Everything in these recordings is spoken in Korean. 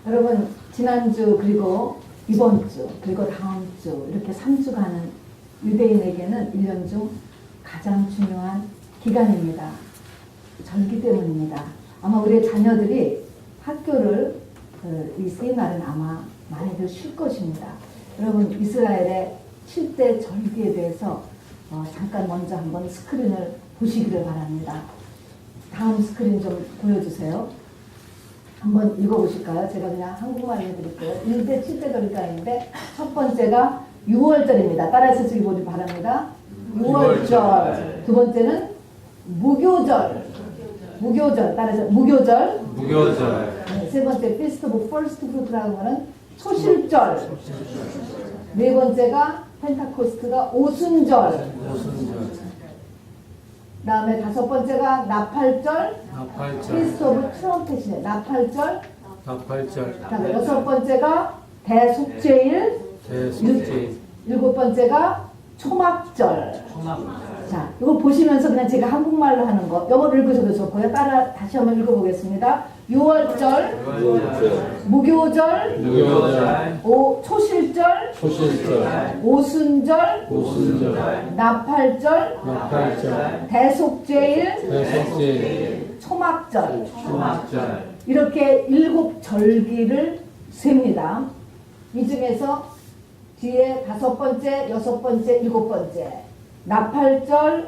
여러분 지난주 그리고 이번 주 그리고 다음 주 이렇게 3주가 하는 유대인에게는 1년 중 가장 중요한 기간입니다. 절기 때문입니다. 아마 우리 자녀들이 학교를 이 세 날은 아마 많이들 쉴 것입니다. 여러분 이스라엘의 7대 절기에 대해서 잠깐 먼저 한번 스크린을 보시기를 바랍니다. 다음 스크린 좀 보여주세요. 한번 읽어보실까요? 제가 그냥 한국말 해드릴게요. 1대 7대 절기가 있는데 첫 번째가 6월절입니다. 따라서 주기 바랍니다. 6월절. 두 번째는 무교절. 무교절. 따라서 무교절. 무교절. 네, 세 번째 피스트 오브 퍼스트 프루트라는 거는 초실절. 네 번째가 펜타코스트가 오순절. 그 다음에 다섯 번째가 나팔절. 피스트 오브 트럼펫이네. 나팔절. 나팔절. 그 다음에 여섯 번째가 대속죄일. 일곱 번째가 초막절. 자, 이거 보시면서 그냥 제가 한국말로 하는 거, 영어로 읽으셔도 좋고요. 따라 다시 한번 읽어보겠습니다. 6월절, 무교절, 초실절, 오순절, 나팔절, 대속죄일, 초막절. 이렇게 7절기를 셉니다. 이 중에서 뒤에 5번째, 6번째, 7번째 나팔절,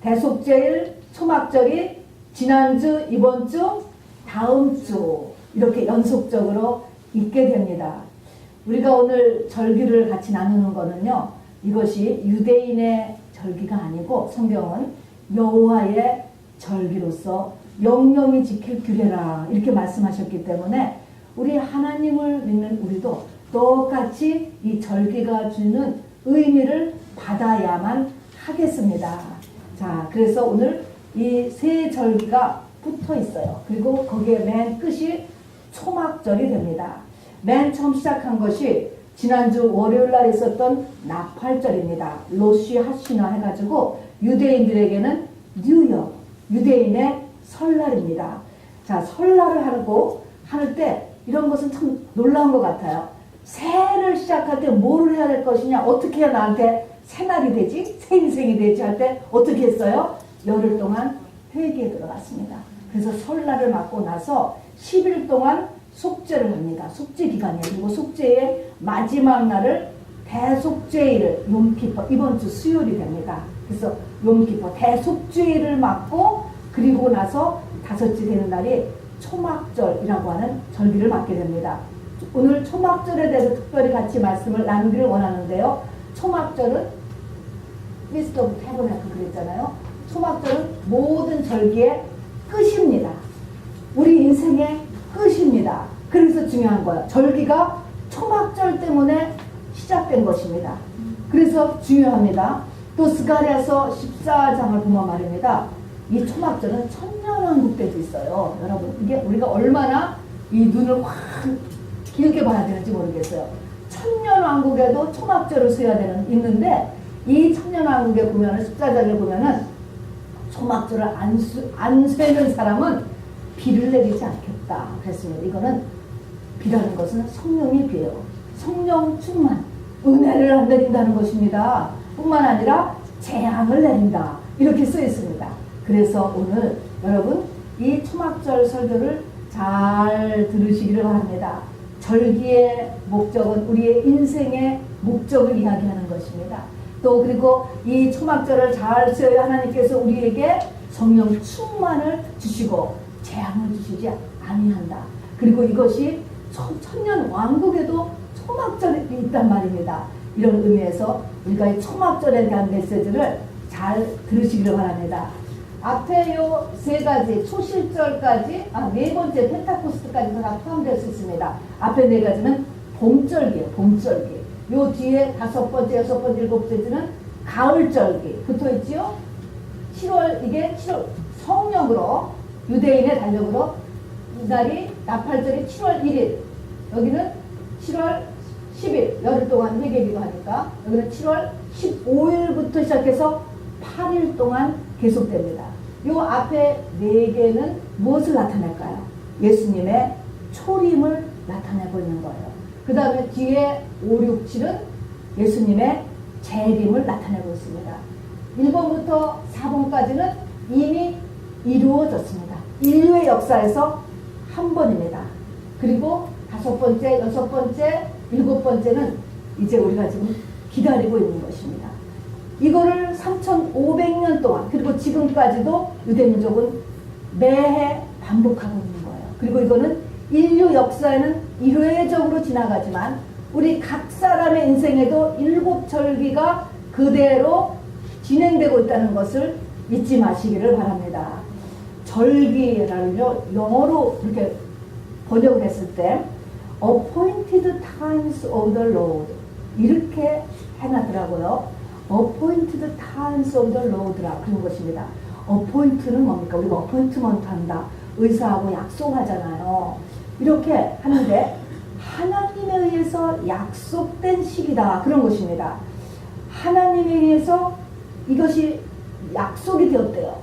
대속죄일, 초막절이 지난주, 이번주, 다음주 이렇게 연속적으로 있게 됩니다. 우리가 오늘 절기를 같이 나누는 거는요, 이것이 유대인의 절기가 아니고 성경은 여호와의 절기로서 영영이 지킬 규례라 이렇게 말씀하셨기 때문에 우리 하나님을 믿는 우리도 똑같이 이 절기가 주는 의미를 받아야만 하겠습니다. 자, 그래서 오늘 이 세 절기가 붙어 있어요. 그리고 거기에 맨 끝이 초막절이 됩니다. 맨 처음 시작한 것이 지난주 월요일 날 있었던 나팔절입니다. 로시 하시나 해가지고 유대인들에게는 뉴이어, 유대인의 설날입니다. 자, 설날을 하고 할 때 이런 것은 참 놀라운 것 같아요. 새해를 시작할 때 뭐를 해야 될 것이냐, 어떻게 해야 나한테 새날이 되지? 새 인생이 되지? 할 때 어떻게 했어요? 열흘 동안 회개에 들어갔습니다. 그래서 설날을 맞고 나서 10일 동안 속죄를 합니다. 속죄 기간이에요. 그리고 속죄의 마지막 날을 대속죄일, 욤키퍼, 이번 주 수요일이 됩니다. 그래서 욤키퍼, 대속죄일을 맞고 그리고 나서 다섯째 되는 날이 초막절이라고 하는 절기를 맞게 됩니다. 오늘 초막절에 대해서 특별히 같이 말씀을 나누기를 원하는데요. 초막절은 피스트 오브 태버나클 그랬잖아요. 초막절은 모든 절기의 끝입니다. 우리 인생의 끝입니다. 그래서 중요한 거예요. 절기가 초막절 때문에 시작된 것입니다. 그래서 중요합니다. 또 스가랴서 14장을 보면 말입니다. 이 초막절은 천년왕국 때도 있어요. 여러분, 이게 우리가 얼마나 이 눈을 확 길게 봐야 되는지 모르겠어요. 천년왕국에도 초막절을 써야 있는데 이 천년왕국에 보면은 14장에 보면은 초막절을 안 쇠는 사람은 비를 내리지 않겠다 그랬습니다. 이거는 비라는 것은 성령의 비예요. 성령 충만, 은혜를 안 내린다는 것입니다. 뿐만 아니라 재앙을 내린다 이렇게 써 있습니다. 그래서 오늘 여러분 이 초막절 설교를 잘 들으시기를 바랍니다. 절기의 목적은 우리의 인생의 목적을 이야기하는 것입니다. 또 그리고 이 초막절을 잘 쓰어야 하나님께서 우리에게 성령 충만을 주시고 재앙을 주시지 아니한다. 그리고 이것이 천년 왕국에도 초막절이 있단 말입니다. 이런 의미에서 우리가 이 초막절에 대한 메시지를 잘 들으시기를 바랍니다. 앞에 요 세 가지 초실절까지 네 번째 펜타코스트까지도 다 포함될 수 있습니다. 앞에 네 가지는 봄절기예요. 봄절기. 요 뒤에 5번째, 6번째, 7번째는 가을절기 붙어있지요. 7월 이게 7월 성령으로 유대인의 달력으로 이날이 나팔절이 7월 1일 여기는 7월 10일 열흘 동안 회개기도 하니까 여기는 7월 15일부터 시작해서 8일 동안 계속됩니다. 요 앞에 네 개는 무엇을 나타낼까요? 예수님의 초림을 나타내고 있는 거예요. 그 다음에 뒤에 5, 6, 7은 예수님의 재림을 나타내고 있습니다. 1번부터 4번까지는 이미 이루어졌습니다. 인류의 역사에서 한 번입니다. 그리고 5번째, 6번째, 7번째는 이제 우리가 지금 기다리고 있는 것입니다. 이거를 3,500년 동안 그리고 지금까지도 유대민족은 매해 반복하고 있는 거예요. 그리고 이거는 인류 역사에는 일회적으로 지나가지만 우리 각 사람의 인생에도 7절기가 그대로 진행되고 있다는 것을 잊지 마시기를 바랍니다. 절기라는요, 영어로 이렇게 번역을 했을 때 appointed times of the Lord 이렇게 해놨더라고요. appointed times of the Lord라 그런 것입니다. appoint는 뭡니까? 우리가 appointment 한다. 의사하고 약속하잖아요. 이렇게 하는데 하나님에 의해서 약속된 시기다. 그런 것입니다. 하나님에 의해서 이것이 약속이 되었대요.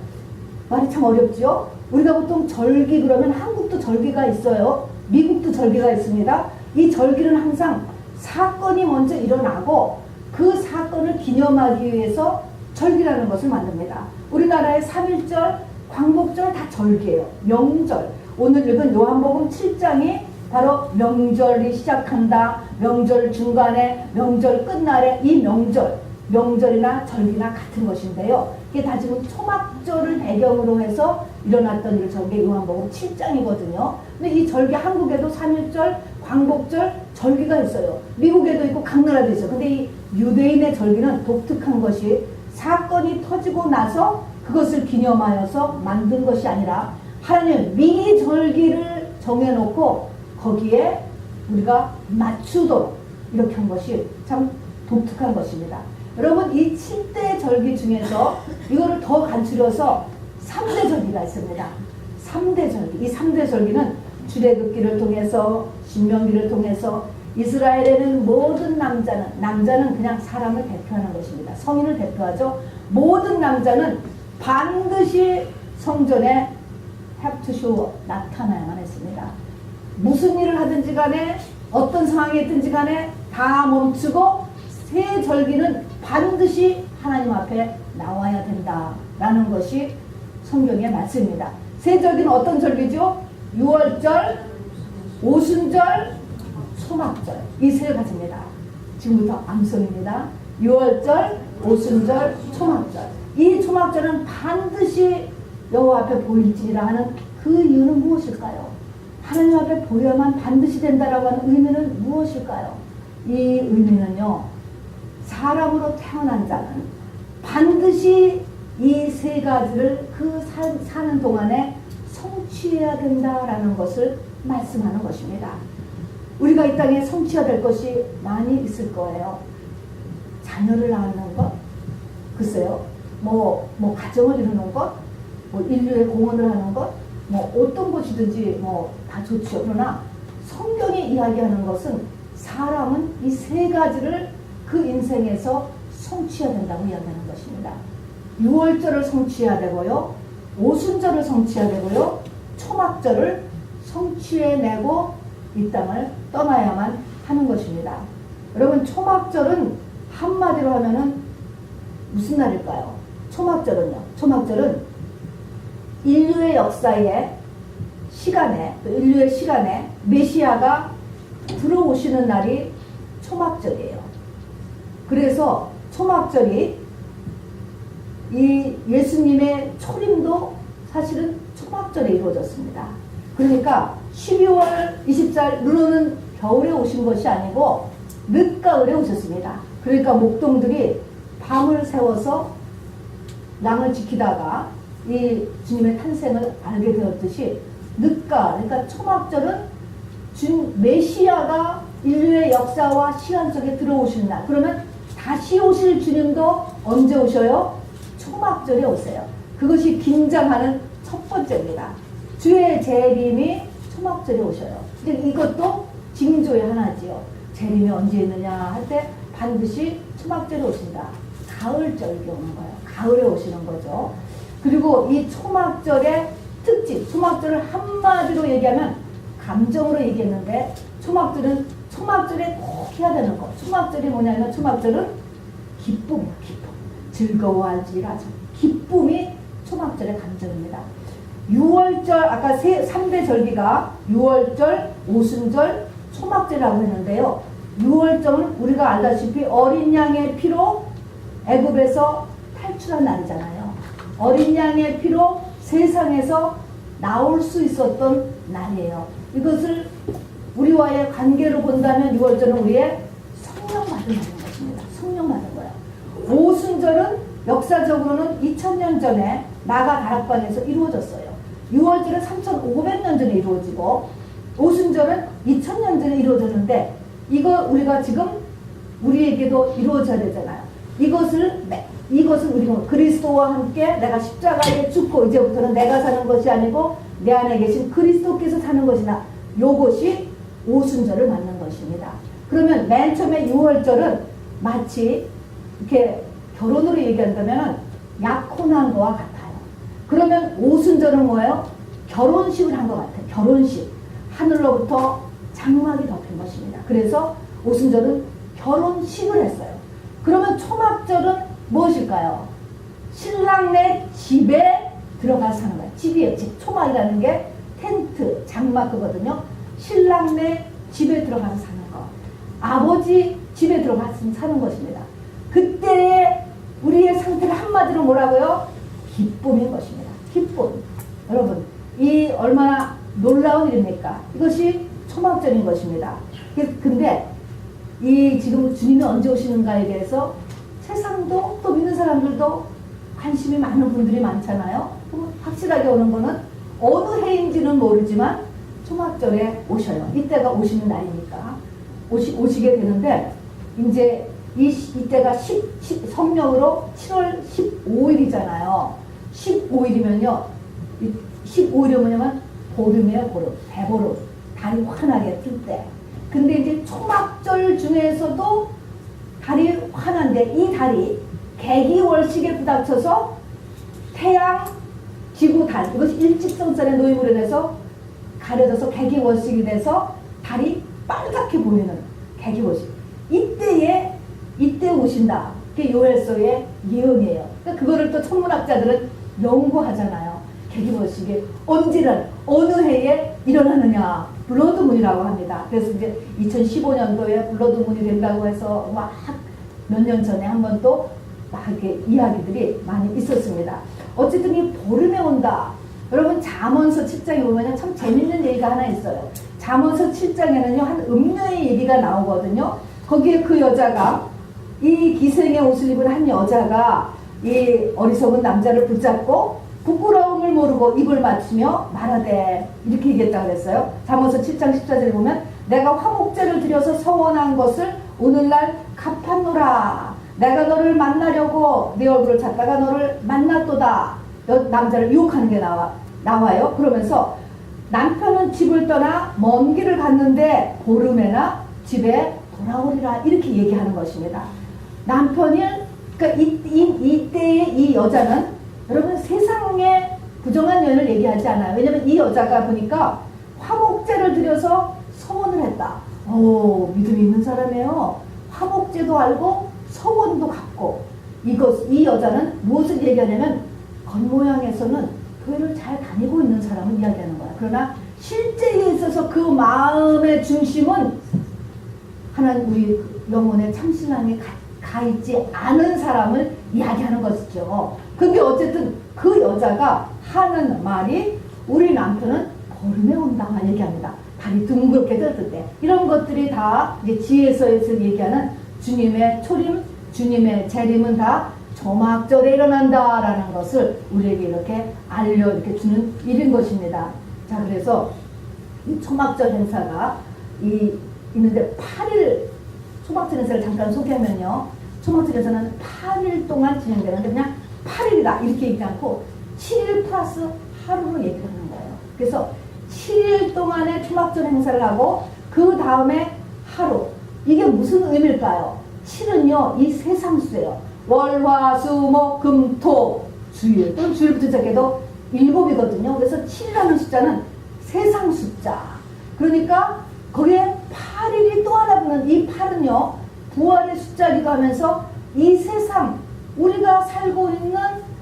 말이 참 어렵죠? 우리가 보통 절기 그러면 한국도 절기가 있어요. 미국도 절기가 있습니다. 이 절기는 항상 사건이 먼저 일어나고 그 사건을 기념하기 위해서 절기라는 것을 만듭니다. 우리나라의 3.1절, 광복절 다 절기예요. 명절. 오늘 읽은 요한복음 7장이 바로 명절이 시작한다. 명절 중간에, 명절 끝날에 이 명절이나 절기나 같은 것인데요. 이게 다 지금 초막절을 배경으로 해서 일어났던 일 절기 요한복음 7장이거든요. 근데 이 절기 한국에도 3.1절, 광복절, 절기가 있어요. 미국에도 있고 각 나라도 있어요. 근데 이 유대인의 절기는 독특한 것이 사건이 터지고 나서 그것을 기념하여서 만든 것이 아니라 하나님 미리 절기를 정해놓고 거기에 우리가 맞추도록 이렇게 한 것이 참 독특한 것입니다. 여러분 이 7대 절기 중에서 이거를 더 간추려서 3대 절기가 있습니다. 3대 절기. 이 3대 절기는 출애굽기를 통해서 신명기를 통해서 이스라엘에는 모든 남자는 그냥 사람을 대표하는 것입니다. 성인을 대표하죠. 모든 남자는 반드시 성전에 have to show 나타나야만 했습니다. 무슨 일을 하든지 간에 어떤 상황이 있든지 간에 다 멈추고 새 절기는 반드시 하나님 앞에 나와야 된다라는 것이 성경의 말씀입니다. 새 절기는 어떤 절기죠? 6월절, 오순절, 초막절 이 세 가지입니다. 지금부터 암송입니다. 6월절, 오순절, 초막절. 이 초막절은 반드시 여호와 앞에 보일지라 하는 그 이유는 무엇일까요? 하나님 앞에 보여야만 반드시 된다라고 하는 의미는 무엇일까요? 이 의미는요, 사람으로 태어난 자는 반드시 이 세 가지를 그 사는 동안에 성취해야 된다라는 것을 말씀하는 것입니다. 우리가 이 땅에 성취해야 될 것이 많이 있을 거예요. 자녀를 낳는 것, 글쎄요, 뭐 가정을 이루는 것, 뭐 인류에 공헌을 하는 것, 뭐 어떤 것이든지 뭐 다 좋죠. 그러나 성경이 이야기하는 것은 사람은 이 세 가지를 그 인생에서 성취해야 된다고 이야기하는 것입니다. 6월절을 성취해야 되고요, 오순절을 성취해야 되고요, 초막절을 성취해내고 이 땅을 떠나야만 하는 것입니다. 여러분 초막절은 한마디로 하면은 무슨 날일까요? 초막절은 인류의 역사의 시간에, 또 인류의 시간에 메시아가 들어오시는 날이 초막절이에요. 그래서 초막절이 이 예수님의 초림도 사실은 초막절에 이루어졌습니다. 그러니까 12월 24일 눈 오는 겨울에 오신 것이 아니고 늦가을에 오셨습니다. 그러니까 목동들이 밤을 새워서 양을 지키다가 이 주님의 탄생을 알게 되었듯이 늦가을, 그러니까 초막절은 메시아가 인류의 역사와 시간 속에 들어오시는 날. 그러면 다시 오실 주님도 언제 오셔요? 초막절에 오세요. 그것이 긴장하는 첫 번째입니다. 주의 재림이 초막절에 오셔요. 이것도 징조의 하나지요. 재림이 언제 있느냐 할 때 반드시 초막절에 오신다. 가을절기 오는 거예요. 가을에 오시는 거죠. 그리고 이 초막절의 특징, 초막절을 한마디로 얘기하면 감정으로 얘기했는데 초막절에 꼭 해야 되는 거. 초막절이 뭐냐면 초막절은 기쁨이야. 기쁨. 즐거워할지라 기쁨이 초막절의 감정입니다. 6월절 아까 3대 절기가 6월절, 오순절, 초막절이라고 했는데요. 6월절은 우리가 알다시피 어린 양의 피로 애굽에서 탈출한 날이잖아요. 어린 양의 피로 세상에서 나올 수 있었던 날이에요. 이것을 우리와의 관계로 본다면 6월절은 우리의 성령받은 날인 것입니다. 성령받은 거예요. 오순절은 역사적으로는 2000년 전에 나가 다락방에서 이루어졌어요. 6월절은 3500년 전에 이루어지고 오순절은 2000년 전에 이루어졌는데 이거 우리가 지금 우리에게도 이루어져야 되잖아요. 이것을 우리가 그리스도와 함께 내가 십자가에 죽고 이제부터는 내가 사는 것이 아니고 내 안에 계신 그리스도께서 사는 것이나 요것이 오순절을 맞는 것입니다. 그러면 맨 처음에 6월절은 마치 이렇게 결혼으로 얘기한다면 약혼한 거와 같아요. 그러면 오순절은 뭐예요? 결혼식을 한 것 같아요. 결혼식. 하늘로부터 장막이 덮인 것입니다. 그래서 오순절은 결혼식을 했어요. 그러면 초막절은 무엇일까요? 신랑네 집에 들어가서 사는 거예요. 집이에요. 집. 초막이라는 게 텐트, 장막 그거든요. 신랑네 집에 들어가서 사는 거. 아버지 집에 들어가서 사는 것입니다. 그때의 우리의 상태를 한마디로 뭐라고요? 기쁨인 것입니다. 기쁨. 여러분, 이 얼마나 놀라운 일입니까? 이것이 초막절인 것입니다. 근데 이 지금 주님이 언제 오시는가에 대해서 세상도 또 믿는 사람들도 관심이 많은 분들이 많잖아요. 확실하게 오는 거는 어느 해인지는 모르지만 초막절에 오셔요. 이때가 오시는 날이니까 오시게 되는데 이제 이때가 성령으로 7월 15일이잖아요. 15일이면요. 15일이 뭐냐면 보름이에요. 보름. 대보름. 달이 환하게 뜰 때. 근데 이제 초막절 중에서도 달이 환한데 이 달이 개기월식에 부닥쳐서 태양, 지구, 달 이것이 일직선선의 노임으로 인해서 가려져서 개기월식이 돼서 달이 빨갛게 보이는 개기월식. 이때 오신다. 그게 요엘서의 예언이에요. 그러니까 그거를 또 천문학자들은 연구하잖아요. 개기월식이 언제는 어느 해에 일어나느냐. 블러드문이라고 합니다. 그래서 이제 2015년도에 블러드문이 된다고 해서 막 몇 년 전에 한 번 또 막 이렇게 이야기들이 많이 있었습니다. 어쨌든 이 보름에 온다. 여러분 잠언서 7장에 보면 참 재밌는 얘기가 하나 있어요. 잠언서 7장에는요 한 음녀의 얘기가 나오거든요. 거기에 그 여자가 이 기생의 옷을 입은 한 여자가 이 어리석은 남자를 붙잡고 부끄러움을 모르고 입을 맞추며 말하되 이렇게 얘기했다고 그랬어요. 잠언서 7장 14절에 보면 내가 화목제를 드려서 서원한 것을 오늘날 갚았노라. 내가 너를 만나려고 네 얼굴을 찾다가 너를 만났도다. 남자를 유혹하는 게 나와요. 그러면서 남편은 집을 떠나 먼 길을 갔는데 보름에나 집에 돌아오리라 이렇게 얘기하는 것입니다. 남편이 그러니까 이때의 이 여자는 여러분 세상의 부정한 연을 얘기하지 않아요. 왜냐면 이 여자가 보니까 화목제를 드려서 서원을 했다. 오, 믿음이 있는 사람이에요. 화목제도 알고 서원도 갚고 이 여자는 무엇을 얘기하냐면 겉모양에서는 교회를 잘 다니고 있는 사람을 이야기하는 거야. 그러나 실제에 있어서 그 마음의 중심은 하나님 우리 영혼의 참신함이 가 있지 않은 사람을 이야기하는 것이죠. 근데 어쨌든 그 여자가 하는 말이 우리 남편은 보름에 온다 얘기합니다. 달이 둥그렇게 떴을 때 이런 것들이 다 이제 지혜서에서 얘기하는 주님의 초림, 주님의 재림은 다 초막절에 일어난다라는 것을 우리에게 이렇게 이렇게 주는 일인 것입니다. 자, 그래서 이 초막절 행사가 있는데 8일 초막절 행사를 잠깐 소개하면요. 초막절 행사는 8일 동안 진행되는데 그냥 8일이다 이렇게 얘기하지 않고 7일 플러스 하루로 얘기를 하는 거예요. 그래서 7일 동안의 초막절 행사를 하고 그 다음에 하루. 이게 무슨 의미일까요? 7은요 이 세상수예요. 월, 화, 수, 목, 금, 토, 주일 또는 주일부터 시작해도 7이거든요. 그래서 7이라는 숫자는 세상 숫자. 그러니까 거기에 8일이 또 하나 붙는 이 8은요, 부활의 숫자기도 하면서 이 세상, 우리가 살고 있는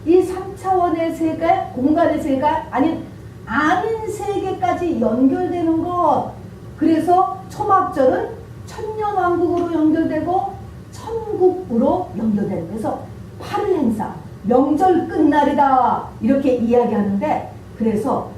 이 3차원의 세계, 공간의 세계, 아닌 아는 세계까지 연결되는 것. 그래서 초막절은 천년왕국으로 연결되고 천국으로 연결되는, 그래서 8일 행사, 명절 끝날이다 이렇게 이야기하는데, 그래서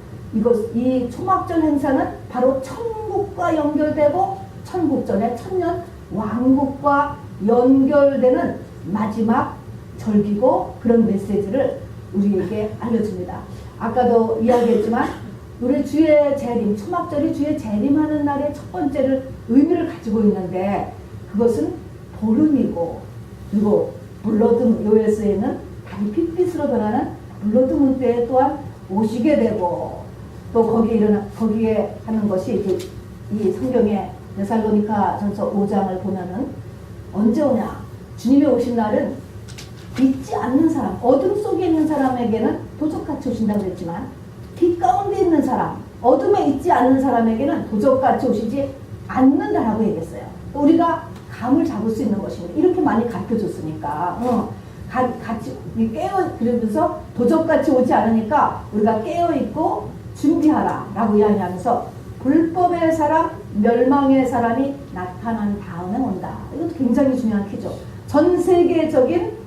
이 초막절 행사는 바로 천국과 연결되고 천국전의 천년 왕국과 연결되는 마지막 절기고, 그런 메시지를 우리에게 알려줍니다. 아까도 이야기했지만 우리 주의 재림, 초막절이 주의 재림하는 날의 첫 번째를 의미를 가지고 있는데, 그것은 보름이고, 그리고 블러드 요에서에는 달이 핏빛으로 변하는 블러드 문 때에 또한 오시게 되고, 또 거기에 하는 것이 이제 이 성경의 데살로니가 전서 5장을 보면은 언제 오냐? 주님이 오신 날은 믿지 않는 사람, 어둠 속에 있는 사람에게는 도적같이 오신다고 그랬지만, 빛 가운데 있는 사람, 어둠에 있지 않는 사람에게는 도적같이 오시지 않는다라고 얘기했어요. 우리가 감을 잡을 수 있는 것입니다. 이렇게 많이 가르쳐줬으니까. 같이 그러면서 도적같이 오지 않으니까 우리가 깨어있고 준비하라 라고 이야기하면서, 불법의 사람, 멸망의 사람이 나타난 다음에 온다. 이것도 굉장히 중요한 키죠. 전 세계적인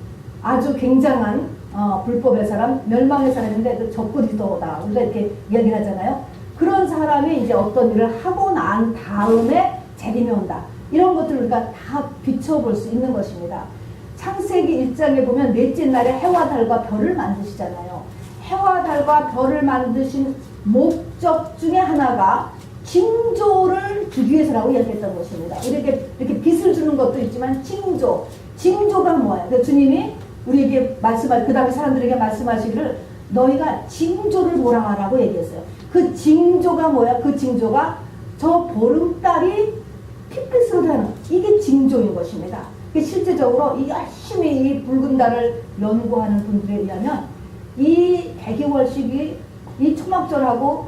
아주 굉장한 불법의 사람, 멸망의 사람인데 그 적그리스도다, 우리가 이렇게 이야기를 하잖아요. 그런 사람이 이제 어떤 일을 하고 난 다음에 재림이 온다. 이런 것들을 우리가 다 비춰볼 수 있는 것입니다. 창세기 1장에 보면 넷째 날에 해와 달과 별을 만드시잖아요. 해와 달과 별을 만드신 목적 중에 하나가 징조를 주기 위해서라고 이야기했던 것입니다. 우리에게 이렇게 빛을 주는 것도 있지만 징조가 뭐예요? 그러니까 주님이 우리에게 그 다음에 사람들에게 말씀하시기를 너희가 징조를 보라라고 얘기했어요. 그 징조가 뭐야? 그 징조가 저 보름달이 핏빛으로 되는, 이게 징조인 것입니다. 실제적으로 열심히 이 붉은 달을 연구하는 분들에 의하면 이 대개월식이 이 초막절하고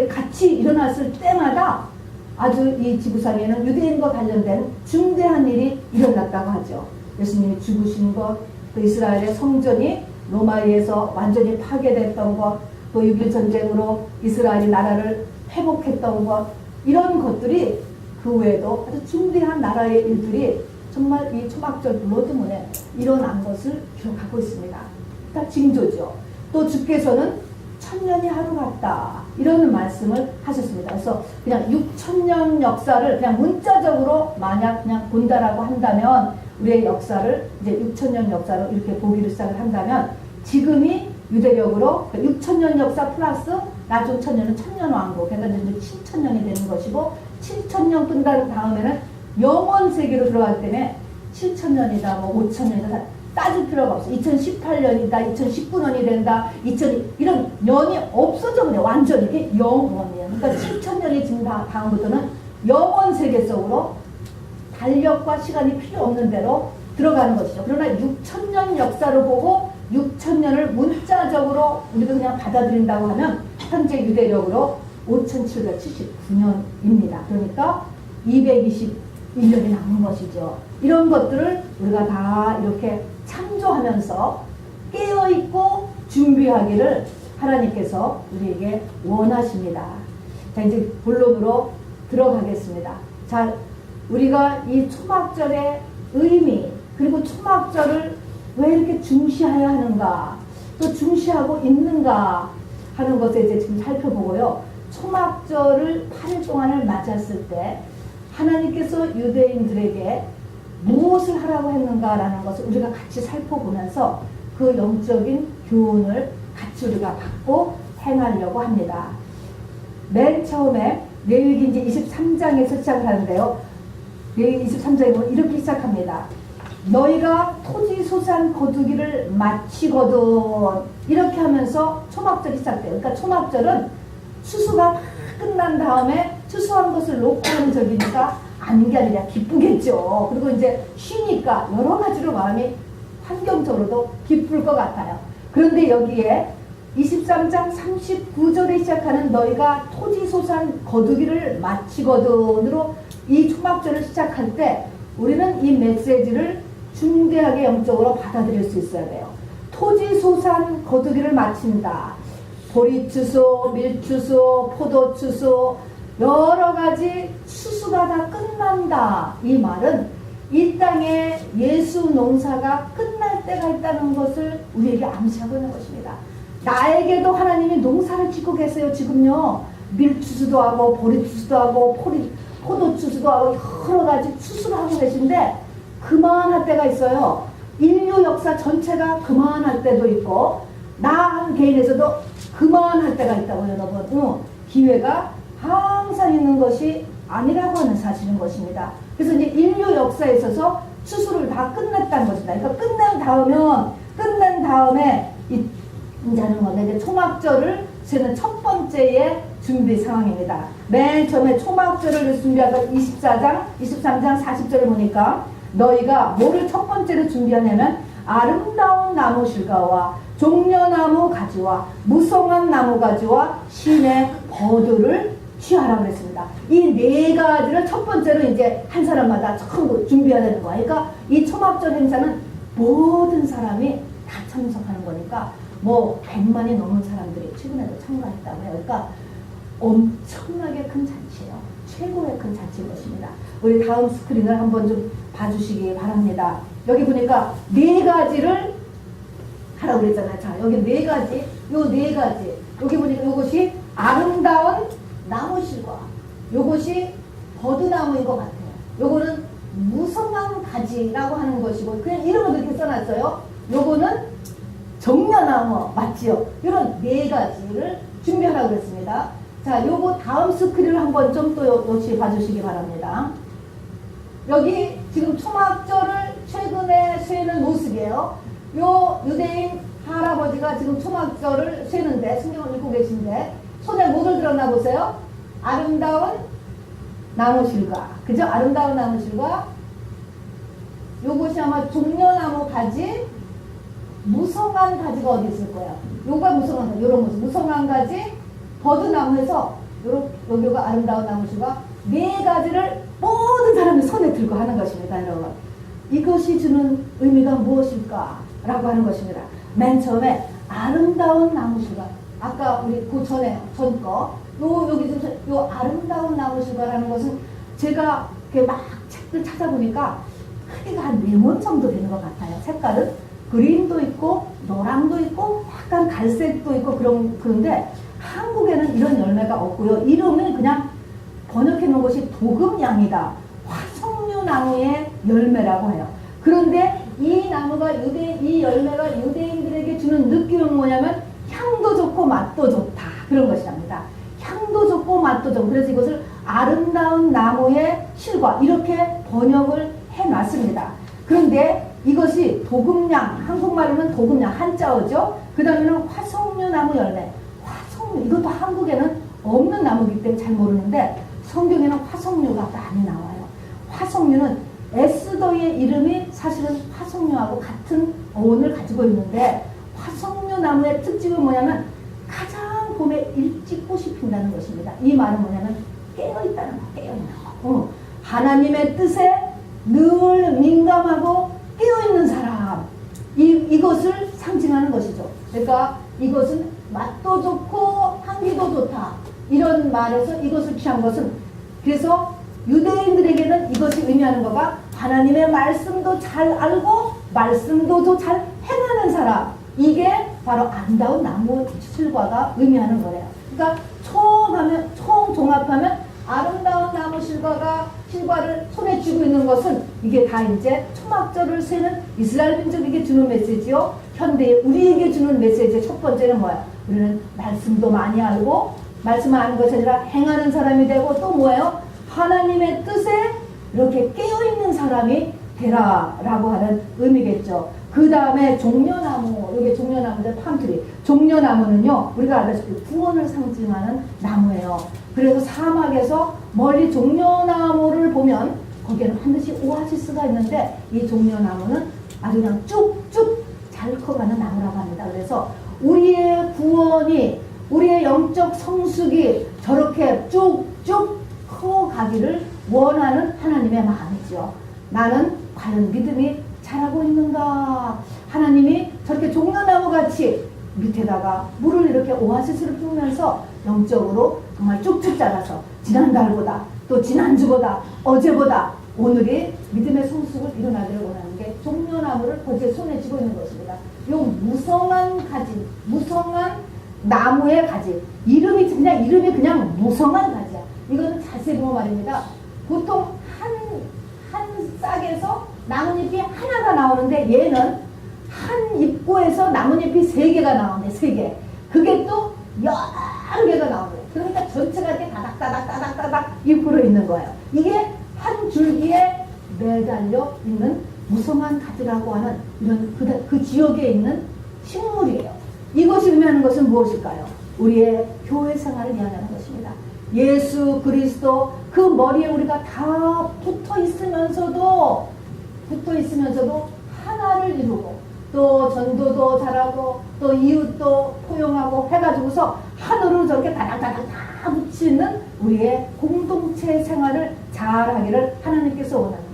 같이 일어났을 때마다 아주 이 지구상에는 유대인과 관련된 중대한 일이 일어났다고 하죠. 예수님이 죽으신 것, 또 이스라엘의 성전이 로마에 의해서 완전히 파괴됐던 것, 또 6.1 전쟁으로 이스라엘이 나라를 회복했던 것, 이런 것들이 그 외에도 아주 중대한 나라의 일들이 정말 이 초막절 블러드문에 일어난 것을 기록하고 있습니다. 다 징조죠. 또 주께서는 천년이 하루 같다, 이런 말씀을 하셨습니다. 그래서 그냥 6천년 역사를 그냥 문자적으로 만약 그냥 본다라고 한다면, 우리의 역사를 이제 6천년 역사로 이렇게 보기를 시작을 한다면, 지금이 유대력으로 6천년 역사 플러스 나중 천년은 천년왕국, 그러니까 이제 7천년이 되는 것이고, 7천년 끝난 다음에는 영원 세계로 들어가기 때문에 7천년이다, 뭐 5천년이다 따질 필요가 없어. 2018년이다, 2019년이 된다, 이런 년이 없어져 그냥 완전히 이게 영원이에요. 그러니까 7천년이 지금 다음부터는 영원 세계 속으로 달력과 시간이 필요 없는 대로 들어가는 것이죠. 그러나 6천년 역사를 보고 6천년을 문자적으로 우리가 그냥 받아들인다고 하면 현재 유대력으로 5779년입니다. 그러니까 221년이 남은 것이죠. 이런 것들을 우리가 다 이렇게 참조하면서 깨어있고 준비하기를 하나님께서 우리에게 원하십니다. 자, 이제 본론으로 들어가겠습니다. 자, 우리가 이 초막절의 의미, 그리고 초막절을 왜 이렇게 중시해야 하는가, 또 중시하고 있는가 하는 것에 이제 지금 살펴보고요. 초막절을 8일 동안을 맞았을 때 하나님께서 유대인들에게 무엇을 하라고 했는가라는 것을 우리가 같이 살펴보면서 그 영적인 교훈을 같이 우리가 받고 행하려고 합니다. 맨 처음에 레위기 23장에서 시작을 하는데요. 레위기 23장에 보면 이렇게 시작합니다. 너희가 토지 소산 거두기를 마치거든, 이렇게 하면서 초막절이 시작돼요. 그러니까 초막절은 추수가 다 끝난 다음에 추수한 것을 놓고 하는 절기니까 아닌 게 아니라 기쁘겠죠. 그리고 이제 쉬니까 여러 가지로 마음이 환경적으로도 기쁠 것 같아요. 그런데 여기에 23장 39절에 시작하는 너희가 토지소산 거두기를 마치거든으로 이 초막절을 시작할 때 우리는 이 메시지를 중대하게 영적으로 받아들일 수 있어야 돼요. 토지소산 거두기를 마친다. 보리추수, 밀추수, 포도추수, 여러 가지 추수가 다 끝난다. 이 말은 이 땅에 예수 농사가 끝날 때가 있다는 것을 우리에게 암시하고 있는 것입니다. 나에게도 하나님이 농사를 짓고 계세요. 지금요. 밀추수도 하고 보리추수도 하고 포도추수도 하고 여러 가지 추수를 하고 계신데 그만할 때가 있어요. 인류 역사 전체가 그만할 때도 있고 나 한 개인에서도 그만할 때가 있다고 여러분. 기회가 항상 있는 것이 아니라고 하는 사실인 것입니다. 그래서 이제 인류 역사에 있어서 추수를 다 끝냈다는 것입니다. 그러니까 끝낸 다음에 이제는 건데 이제 초막절을 세는 첫 번째의 준비 상황입니다. 맨 처음에 초막절을 준비하던 23장 40절에 보니까 너희가 뭐를 첫 번째로 준비하냐면 아름다운 나무 실과와 종려나무 가지와 무성한 나무 가지와 신의 버드를 취하라고 그랬습니다. 이 네 가지를 첫 번째로 이제 한 사람마다 처음 준비해야 되는 거예요. 그러니까 이 초막절 행사는 모든 사람이 다 참석하는 거니까 뭐 100만이 넘는 사람들이 최근에도 참가했다고 해요. 그러니까 엄청나게 큰 잔치예요. 최고의 큰 잔치인 것입니다. 우리 다음 스크린을 한번 좀 봐주시기 바랍니다. 여기 보니까 네 가지를 하라고 그랬잖아요. 자, 여기 네 가지, 요 네 가지. 여기 보니까 요것이 아름다운 나무실과 요것이 버드나무인 것 같아요. 요거는 무성한 가지라고 하는 것이고 그냥 이름을 그렇게 써놨어요. 요거는 정려나무 맞지요? 이런 네 가지를 준비하라고 그랬습니다. 자, 요거 다음 스크린을 한번 좀 또 역시 봐주시기 바랍니다. 여기 지금 초막절을 최근에 쇠는 모습이에요. 요 유대인 할아버지가 지금 초막절을 쇠는데 성경을 읽고 계신데 손에 뭐를 들었나 보세요. 아름다운 나무실과 그죠? 아름다운 나무실과 요것이 아마 종려나무 가지 무성한 가지가 어디 있을 거예요. 요가 무성한 가지 요런 모습 무성한 가지 버드나무에서 여기가 아름다운 나무실과 네 가지를 모든 사람이 손에 들고 하는 것입니다. 여러분 이것이 주는 의미가 무엇일까 라고 하는 것입니다. 맨 처음에 아름다운 나무실과 아까 우리 그 전에 여기 지금 요 아름다운 나무실과라는 것은 제가 이렇게 막 책들 찾아보니까 크기가 한 레몬 정도 되는 것 같아요. 색깔은 그린도 있고 노랑도 있고 약간 갈색도 있고 그런데 한국에는 이런 열매가 없고요. 이름은 그냥 번역해 놓은 것이 도금양이다. 화석류 나무의 열매라고 해요. 그런데 이 나무가 이 열매가 유대인들에게 주는 느낌은 뭐냐면 향도 좋고 맛도 좋다. 그런 것이랍니다. 향도 좋고 맛도 좋고 그래서 이것을 아름다운 나무의 실과 이렇게 번역을 해놨습니다. 그런데 이것이 도금양, 한국말로는 도금양 한자어죠. 그 다음에는 화석류 나무 열매. 화석류 이것도 한국에는 없는 나무이기 때문에 잘 모르는데 성경에는 화석류가 많이 나와요. 화석류는 에스더의 이름이 사실은 화석류하고 같은 어원을 가지고 있는데 화석류 나무의 특징은 뭐냐면 가장 봄에 일찍 꽃이 핀다는 것입니다. 이 말은 뭐냐면 깨어있다는 거, 깨어있는 거. 하나님의 뜻에 늘 민감하고 깨어있는 사람. 이것을 상징하는 것이죠. 그러니까 이것은 맛도 좋고 향기도 좋다. 이런 말에서 이것을 취한 것은 그래서 유대인들에게는 이것이 의미하는 거가 하나님의 말씀도 잘 알고 말씀도 잘 행하는 사람. 이게 바로 아름다운 나무 실과가 의미하는 거래요. 그러니까 총 종합하면 아름다운 나무 실과를 손에 쥐고 있는 것은 이게 다 이제 초막절을 세는 이스라엘 민족에게 주는 메시지요. 현대에 우리에게 주는 메시지의 첫 번째는 뭐야? 우리는 말씀도 많이 알고 말씀을 아는 것이 아니라 행하는 사람이 되고 또 뭐예요? 하나님의 뜻에 이렇게 깨어있는 사람이 되라라고 하는 의미겠죠. 그 다음에 종려나무, 이게 종려나무인데 팜트리. 종려나무는요, 우리가 알다시피 구원을 상징하는 나무예요. 그래서 사막에서 멀리 종려나무를 보면 거기에는 반드시 오아시스가 있는데 이 종려나무는 아주 그냥 쭉쭉 잘 커가는 나무라고 합니다. 그래서 우리의 구원이, 우리의 영적 성숙이 저렇게 쭉쭉 커가기를 원하는 하나님의 마음이죠. 나는 과연 믿음이 자라고 있는가? 하나님이 저렇게 종려나무같이 밑에다가 물을 이렇게 오아시스를 뿌면서 영적으로 정말 쭉쭉 자라서 지난달보다 또 지난주보다 어제보다 오늘이 믿음의 성숙을 일어나기를 원하는 게 종려나무를 거기에 손에 쥐고 있는 것입니다. 이 무성한 가지, 무성한 나무의 가지, 이름이 그냥 무성한 가지야. 이거는 자세히 보면 말입니다. 보통 한 싹에서 나뭇잎이 하나가 나오는데 얘는 한 입구에서 나뭇잎이 3개가 나오네. 3개. 그게 또 여러 개가 나오네. 그러니까 전체가 이렇게 다닥다닥 입구로 있는 거예요. 이게 한 줄기에 매달려 있는 무성한 가지라고 하는 이런 그 지역에 있는 식물이에요. 이것이 의미하는 것은 무엇일까요? 우리의 교회 생활을 이야기하는 것입니다. 예수 그리스도 그 머리에 우리가 다 붙어 있으면서도 하나를 이루고 또 전도도 잘하고 또 이웃도 포용하고 해가지고서 하늘로 저렇게 다닥다닥 다 붙이는 우리의 공동체 생활을 잘하기를 하나님께서 원하는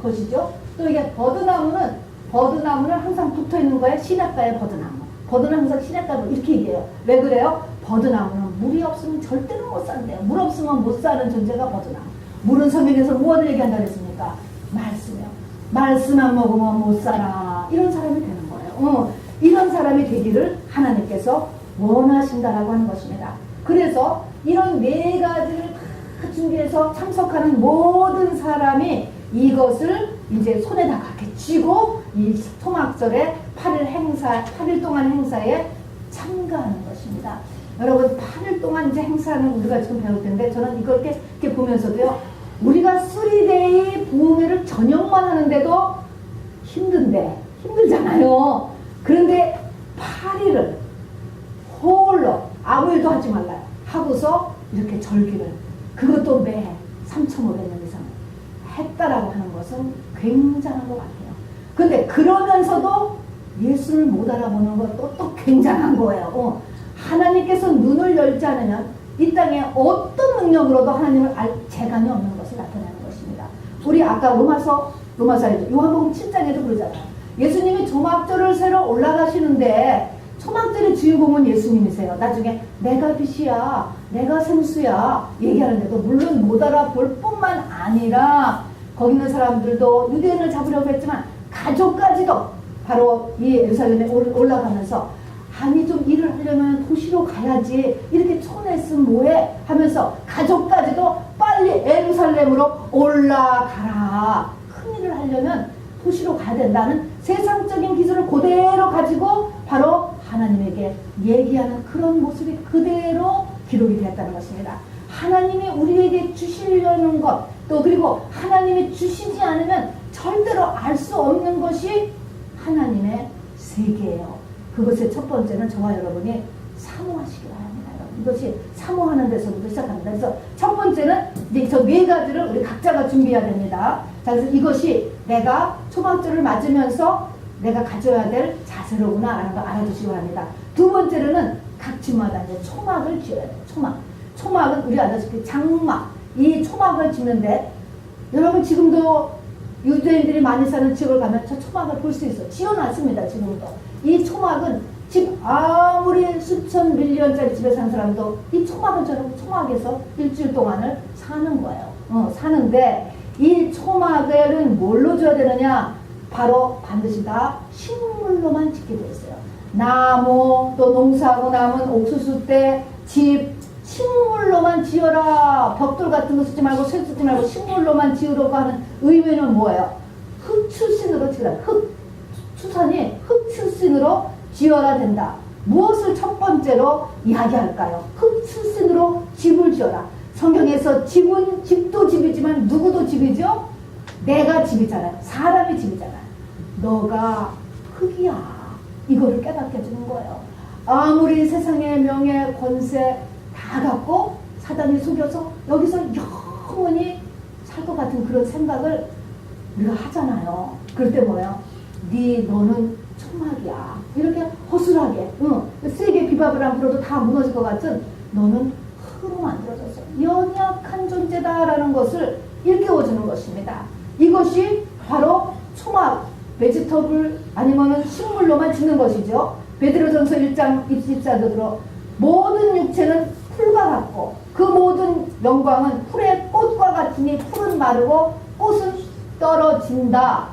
것이죠. 또 이게 버드나무는 항상 붙어 있는 거에 시냇가에 버드나무. 버드는 항상 시냇가에 이렇게 얘기해요. 왜 그래요? 버드나무는 물이 없으면 절대로 못 산대요. 물 없으면 못 사는 존재가 버드나무. 물은 성경에서 무엇을 얘기한다고 했습니까? 말씀이요. 말씀 안 먹으면 못 살아. 이런 사람이 되는 거예요. 이런 사람이 되기를 하나님께서 원하신다라고 하는 것입니다. 그래서 이런 4가지를 다 준비해서 참석하는 모든 사람이 이것을 이제 손에다 이렇게 쥐고 이 토막절의 8일 동안 행사에 참가하는 것입니다. 여러분 8일 동안 이제 행사는 우리가 지금 배울 텐데 저는 이걸 이렇게 보면서도요. 우리가 3데이 부흥회를 저녁만 하는데도 힘들잖아요. 그런데 8일을 홀로 아무 일도 하지 말라요. 하고서 이렇게 절기를 그것도 매 3,500년 이상 했다라고 하는 것은 굉장한 것 같아요. 근데 그러면서도 예수를 못 알아보는 것도 또 굉장한 거예요. 하나님께서 눈을 열지 않으면 이 땅에 어떤 능력으로도 하나님을 알 재간이 없는 것을 나타내는 것입니다. 우리 아까 로마서에 요한복음 7장에도 그러잖아요. 예수님이 초막절을 새로 올라가시는데 초막절의 주인공은 예수님이세요. 나중에 내가 빛이야, 내가 생수야 얘기하는데도 물론 못 알아볼 뿐만 아니라 거기 있는 사람들도 유대인을 잡으려고 했지만 가족까지도 바로 이 예루살렘에 올라가면서 아니 좀 일을 하려면 도시로 가야지 이렇게 촌했으면 뭐해 하면서 가족까지도 빨리 예루살렘으로 올라가라. 큰일을 하려면 도시로 가야 된다는 세상적인 기술을 그대로 가지고 바로 하나님에게 얘기하는 그런 모습이 그대로 기록이 되었다는 것입니다. 하나님이 우리에게 주시려는 것, 또 그리고 하나님이 주시지 않으면 절대로 알 수 없는 것이 하나님의 세계예요. 그것의 첫 번째는 저와 여러분이 사모하시기 바랍니다. 이것이 사모하는 데서부터 시작합니다. 그래서 첫 번째는 이제 저 4가지를 우리 각자가 준비해야 됩니다. 자, 그래서 이것이 내가 초막절을 맞으면서 내가 가져야 될 자세로구나 라는 걸 알아두시기 바랍니다. 두 번째로는 각 집마다 이제 초막을 지어야 돼요. 초막은 우리 아다시피 장막, 이 초막을 짓는데 여러분 지금도 유대인들이 많이 사는 지역을 가면 저 초막을 볼 수 있어요. 지어놨습니다. 지금도. 이 초막은 집 아무리 수천 밀리언짜리 집에 사는 사람도 이 초막은처럼 초막에서 일주일 동안을 사는 거예요. 사는데 이 초막에는 뭘로 줘야 되느냐? 바로 반드시 다 식물로만 짓게 되어 있어요. 나무 또 농사하고 남은 옥수수 때 집 식물로만 지어라. 벽돌 같은 거 쓰지 말고 쇠 쓰지 말고 식물로만 지으라고 하는 의미는 뭐예요? 흙 출신으로 지어라. 추산이 흙 출신으로 지어야 된다. 무엇을 첫 번째로 이야기할까요? 흙 출신으로 집을 지어라. 성경에서 집도 집이지만 누구도 집이죠? 내가 집이잖아요. 사람이 집이잖아요. 너가 흙이야. 이거를 깨닫게 해주는 거예요. 아무리 세상의 명예, 권세 다 갖고 사단이 속여서 여기서 영원히 살 것 같은 그런 생각을 우리가 하잖아요. 그럴 때 뭐예요? 너는 초막이야. 이렇게 허술하게, 세게 비바브랑 불어도 다 무너질 것 같은 너는 흙으로 만들어졌어. 연약한 존재다라는 것을 일깨워주는 것입니다. 이것이 바로 초막, 베지터블 아니면은 식물로만 짓는 것이죠. 베드로전서 1장 24도 들어 모든 육체는 풀과 같고 그 모든 영광은 풀의 꽃과 같으니 풀은 마르고 꽃은 떨어진다.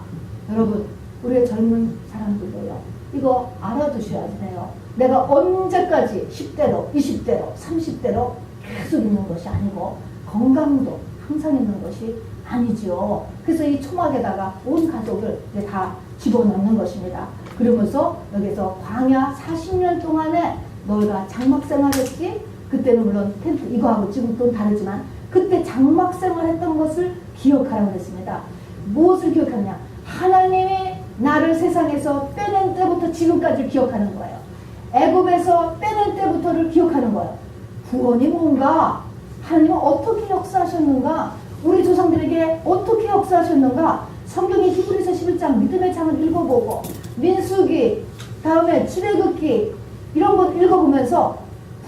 여러분, 우리의 젊은 사람들도요, 이거 알아두셔야 돼요. 내가 언제까지 10대로, 20대로, 30대로 계속 있는 것이 아니고 건강도 항상 있는 것이 아니죠. 그래서 이 초막에다가 온 가족을 이제 다 집어넣는 것입니다. 그러면서 여기서 광야 40년 동안에 너희가 장막생활했지? 그때는 물론 텐트 이거하고 지금 또 다르지만 그때 장막생활했던 것을 기억하라고 했습니다. 무엇을 기억하느냐? 하나님이 나를 세상에서 빼낸 때부터 지금까지 기억하는 거예요. 애굽에서 빼낸 때부터를 기억하는 거예요. 구원이 뭔가? 하나님은 어떻게 역사하셨는가? 우리 조상들에게 어떻게 역사하셨는가? 성경의 히브리서 11장 믿음의 창을 읽어보고 민수기, 다음에 출애굽기 이런 것 읽어보면서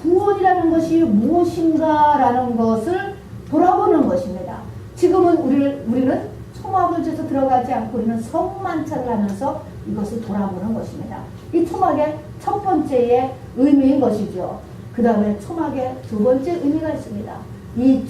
구원이라는 것이 무엇인가라는 것을 돌아보는 것입니다. 지금은 우리는 초막을 져서 들어가지 않고 우리는 성만찬을 하면서 이것을 돌아보는 것입니다. 이 초막의 첫 번째의 의미인 것이죠. 그 다음에 초막의 두 번째 의미가 있습니다. 이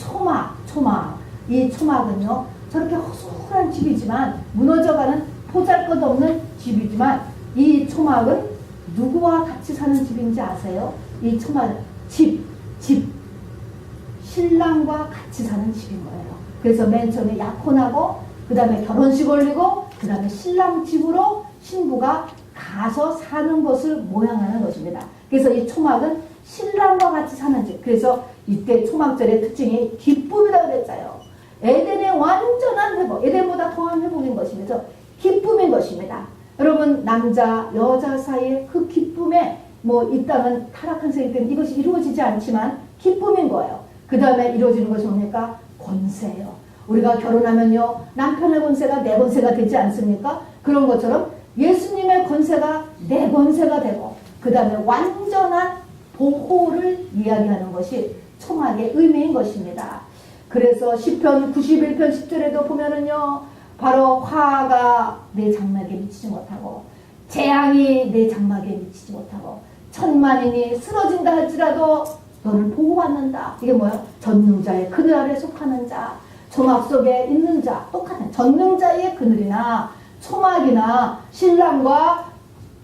이 초막은요, 저렇게 허술한 집이지만, 무너져가는 보잘것없는 집이지만, 이 초막은 누구와 같이 사는 집인지 아세요? 이 초막, 집. 신랑과 같이 사는 집인 거예요. 그래서 맨 처음에 약혼하고, 그 다음에 결혼식 올리고, 그 다음에 신랑 집으로 신부가 가서 사는 것을 모양하는 것입니다. 그래서 이 초막은 신랑과 같이 사는 집. 그래서 이때 초막절의 특징이 기쁨이라고 그랬어요. 에덴의 완전한 회복, 에덴보다 더한 회복인 것이면서 기쁨인 것입니다. 여러분, 남자, 여자 사이에 그 기쁨에 이 땅은 타락한 세계 때문에 이것이 이루어지지 않지만 기쁨인 거예요. 그 다음에 이루어지는 것이 뭡니까? 권세예요. 우리가 결혼하면요, 남편의 권세가 내 권세가 되지 않습니까? 그런 것처럼 예수님의 권세가 내 권세가 되고 그 다음에 완전한 보호를 이야기하는 것이 초막의 의미인 것입니다. 그래서 시편 91편 10절에도 보면은요, 바로 화가 내 장막에 미치지 못하고 재앙이 내 장막에 미치지 못하고 천만인이 쓰러진다 할지라도 너를 보호받는다. 이게 뭐야? 전능자의 그늘 아래 속하는 자, 초막 속에 있는 자, 똑같은 전능자의 그늘이나 초막이나 신랑과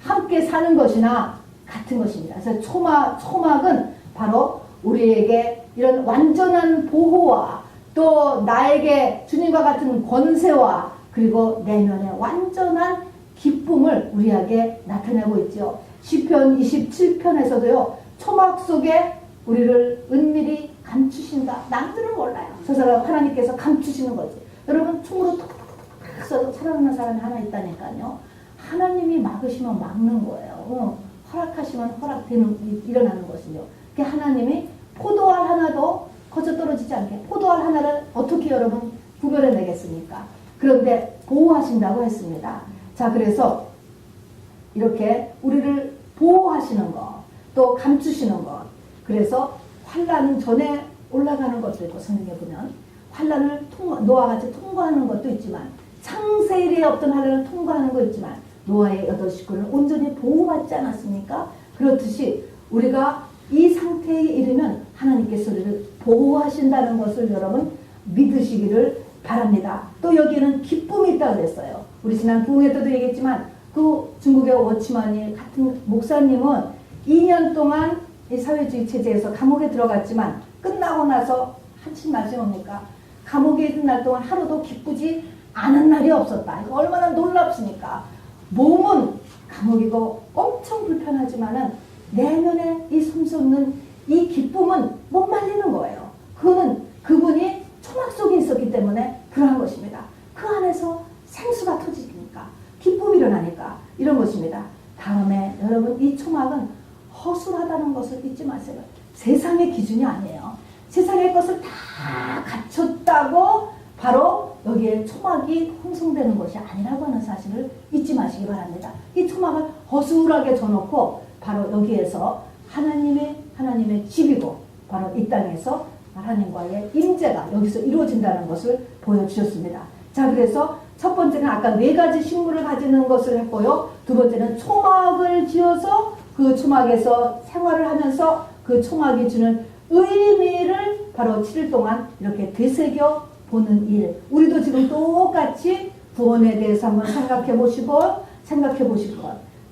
함께 사는 것이나 같은 것입니다. 그래서 초막은 바로 우리에게 이런 완전한 보호와 또 나에게 주님과 같은 권세와 그리고 내면의 완전한 기쁨을 우리에게 나타내고 있죠. 시편 27편에서도요. 초막 속에 우리를 은밀히 감추신다. 남들은 몰라요. 저 사람 하나님께서 감추시는 거지. 여러분 총으로 톡톡톡 써도 살아나는 사람이 하나 있다니까요. 하나님이 막으시면 막는 거예요. 허락하시면 일어나는 것이죠. 하나님이 포도알 하나도 거저 떨어지지 않게 포도알 하나를 어떻게 여러분 구별해내겠습니까? 그런데 보호하신다고 했습니다. 자, 그래서 이렇게 우리를 보호하시는 것, 또 감추시는 것, 그래서 환난 전에 올라가는 것도 있고 성경에 보면 환난을 노아와 같이 통과하는 것도 있지만 창세일에 없던 환난을 통과하는 것 있지만 노아의 8식구는 온전히 보호받지 않았습니까? 그렇듯이 우리가 이 상태에 이르면 하나님께서 우리를 보호하신다는 것을 여러분 믿으시기를 바랍니다. 또 여기에는 기쁨이 있다고 그랬어요. 우리 지난 부흥회 때도 얘기했지만 그 중국의 워치만이 같은 목사님은 2년 동안 이 사회주의 체제에서 감옥에 들어갔지만 끝나고 나서 한참 날이 옵니까? 감옥에 있는 날 동안 하루도 기쁘지 않은 날이 없었다. 이거 얼마나 놀랍습니까? 몸은 감옥이고 엄청 불편하지만은 내면에 이 솜솟는 이 기쁨은 못 말리는 거예요. 그분이 초막 속에 있었기 때문에 그러한 것입니다. 그 안에서 생수가 터지니까 기쁨이 일어나니까 이런 것입니다. 다음에 여러분 이 초막은 허술하다는 것을 잊지 마세요. 세상의 기준이 아니에요. 세상의 것을 다 갖췄다고 바로 여기에 초막이 형성되는 것이 아니라고 하는 사실을 잊지 마시기 바랍니다. 이 초막은 허술하게 줘놓고 바로 여기에서 하나님의 집이고 바로 이 땅에서 하나님과의 임재가 여기서 이루어진다는 것을 보여주셨습니다. 자, 그래서 첫 번째는 아까 4가지 식물을 가지는 것을 했고요. 두 번째는 초막을 지어서 그 초막에서 생활을 하면서 그 초막이 주는 의미를 바로 7일 동안 이렇게 되새겨 보는 일. 우리도 지금 똑같이 구원에 대해서 한번 생각해 보시고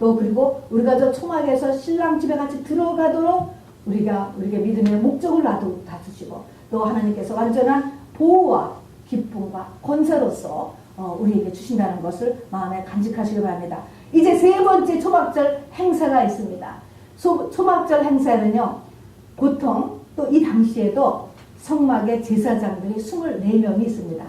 또 그리고 우리가 저 초막에서 신랑 집에 같이 들어가도록 우리에게 믿음의 목적을 놔두시고 또 하나님께서 완전한 보호와 기쁨과 권세로서 우리에게 주신다는 것을 마음에 간직하시기 바랍니다. 이제 세 번째 초막절 행사가 있습니다. 초막절 행사는요, 보통 또 이 당시에도 성막의 제사장들이 24명이 있습니다.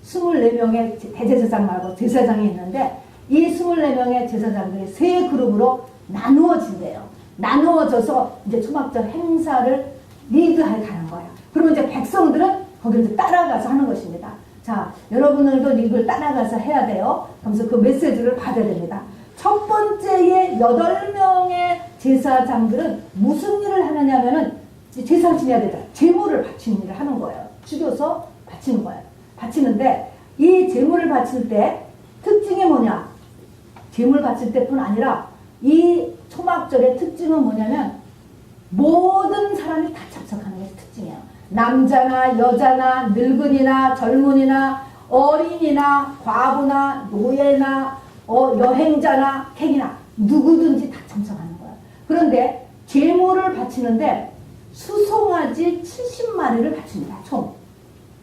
24명의 대제사장 말고 제사장이 있는데 이 24명의 제사장들이 세 그룹으로 나누어진대요. 나누어져서 이제 초막절 행사를 리드해 가는 거예요. 그러면 이제 백성들은 거기를 이제 따라가서 하는 것입니다. 자, 여러분들도 리드를 따라가서 해야 돼요. 그러면서 그 메시지를 받아야 됩니다. 첫 번째의 8명의 제사장들은 무슨 일을 하느냐면은 제사를 지내야 되잖아요. 제물을 바치는 일을 하는 거예요. 죽여서 바치는 거예요. 바치는데 이 제물을 바칠 때 특징이 뭐냐? 제물 바칠 때뿐 아니라 이 초막절의 특징은 뭐냐면 모든 사람이 다 참석하는 게 특징이에요. 남자나 여자나 늙은이나 젊은이나 어린이나 과부나 노예나 여행자나 객이나 누구든지 다 참석하는 거예요. 그런데 제물을 바치는데 수송아지 70마리를 바칩니다. 총.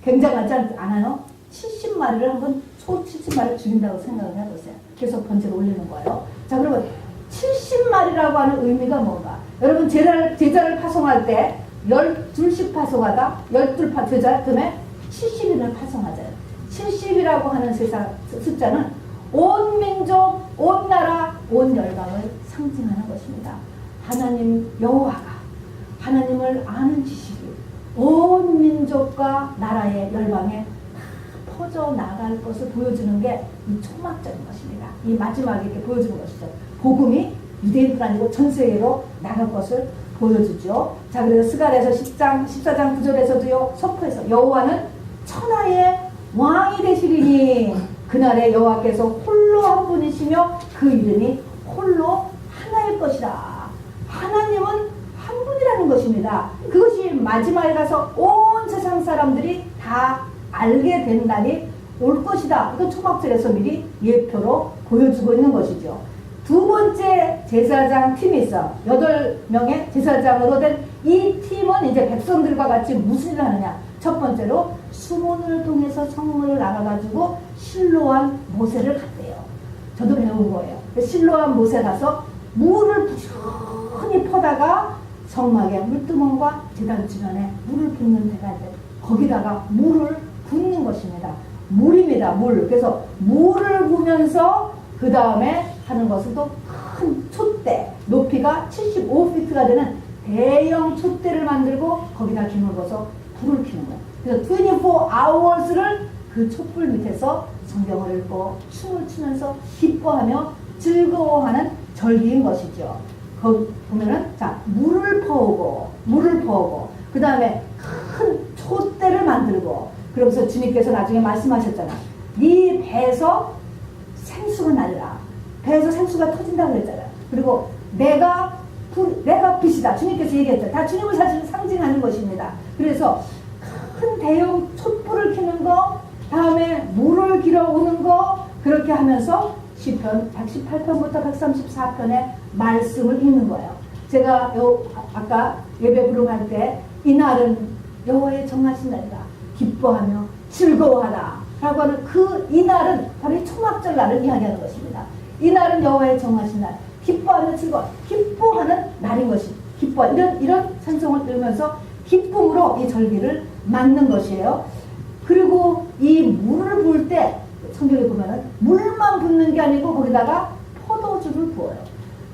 굉장하지 않아요? 70마리를 한번 소 70마리를 죽인다고 생각을 해보세요. 계속 번제를 올리는 거예요. 자, 그러면 70마리라고 하는 의미가 뭔가? 여러분 제자를 파송할 때 12씩 파송하다 12파 제자 그러면 70일을 파송하잖아요. 70이라고 하는 숫자는 온 민족, 온 나라, 온 열방을 상징하는 것입니다. 하나님 여호와가 하나님을 아는 지식이 온 민족과 나라의 열방에 다 퍼져나갈 것을 보여주는 게 이 초막절인 것입니다. 이 마지막에 이렇게 보여주는 것이죠. 복음이 유대인뿐 아니고 전 세계로 나갈 것을 보여주죠. 자, 그래서 스가랴서 14장 9절에서도요, 선포해서 여호와는 천하의 왕이 되시리니 그날에 여호와께서 홀로 한 분이시며 그 이름이 홀로 하나일 것이다. 하나님은 한 분이라는 것입니다. 그것이 마지막에 가서 온 세상 사람들이 다 알게 된 날이 올 것이다. 이건 초막절에서 미리 예표로 보여주고 있는 것이죠. 두 번째 제사장 팀이 있어. 8명의 제사장으로 된 이 팀은 이제 백성들과 같이 무슨 일을 하느냐. 첫 번째로 수문을 통해서 성문을 나가가지고 실로암 모세를 갔대요. 저도 배운 거예요. 실로암 모세 가서 물을 부지런히 퍼다가 성막의 물두멍과 제단 주변에 물을 붓는 데가 있는데 거기다가 물을 붓는 것입니다. 물입니다. 물. 그래서 물을 부면서 그 다음에 하는 것은 또 큰 촛대, 높이가 75피트가 되는 대형 촛대를 만들고 거기다 기물 부어서 불을 켜는 거예요. 그래서 24hours를 그 촛불 밑에서 성경을 읽고 춤을 추면서 기뻐하며 즐거워하는 절기인 것이죠. 거기 보면은 자 물을 퍼오고 그 다음에 큰 촛대를 만들고 그러면서 주님께서 나중에 말씀하셨잖아. 네 배에서 생수가 나리라. 배에서 생수가 터진다고 그랬잖아요. 그리고 내가 빛이다. 주님께서 얘기했죠. 다 주님을 사실 상징하는 것입니다. 그래서 큰 대형 촛불을 켜는 거, 다음에 물을 길어오는 거, 그렇게 하면서 시편 118편부터 134편의 말씀을 읽는 거예요. 제가 아까 예배 부름할 때 이날은 여호와의 정하신 날이다. 기뻐하며 즐거워하라. 라고 하는 그 이날은 바로 이 초막절 날을 이야기하는 것입니다. 이날은 여호와의 정하신 날. 기뻐하며 기뻐하는 날인 것이 이런 찬송을 들으면서 기쁨으로 이 절기를 맞는 것이에요. 그리고 이 물을 부을 때 성경에 보면은 물만 붓는 게 아니고 거기다가 포도주를 부어요.